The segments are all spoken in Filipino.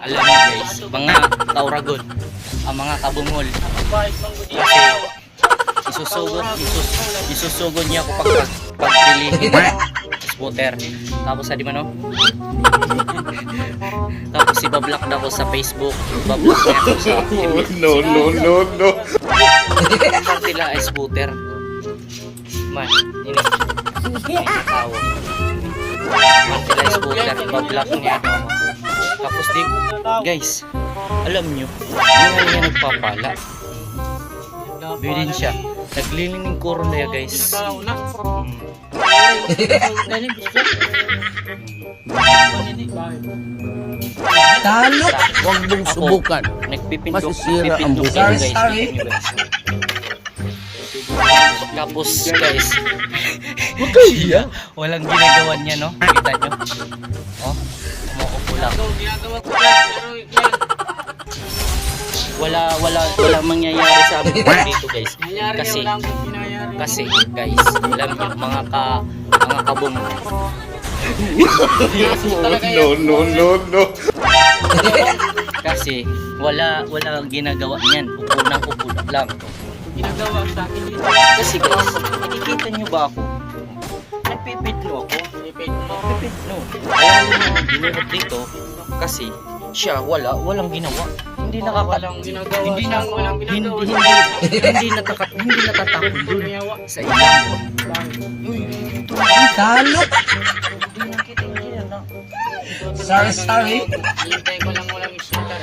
Alam niyo guys, mga tauragon, ang mga kabungol. Kasi isusugod niya ako pagpilihin scooter. Tapos di ba no? Tapos ibablock na ako sa Facebook, ibablock niya ako sa No. Partila ay scooter. Man, ini. Tao. Partila ay scooter, ibablock niya ako. Tapos di, guys, alam nyo, hindi niya nagpapala. Bilin siya. Naglilinging corona ya guys. Talo. Huwag mong subukan. Masisira ang buhay. Guys. Tapos guys, walang ginagawa niya no? Kita nyo? Oh, umuupo lang. Wala mangyayari sa amin dito guys. Kasi guys, alam niyo mga kabong. No. Kasi wala ginagawa niyan. Upo lang. Ginagawa sa akin dito. Kasi guys, nakikita niyo ba ako? Nagpipitno ako. Nagpipitno. Alam niyo yung binuhat dito kasi siya walang ginawa. Hindi Walang ginagawa. hindi natatapon dun sa ilang. Talo. Hindi nakita na. Sorry. Hintay ko lang walang shooter.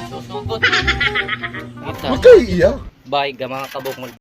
Susugod. Kita. Huwag kayo iyak. Bye mga kabukol.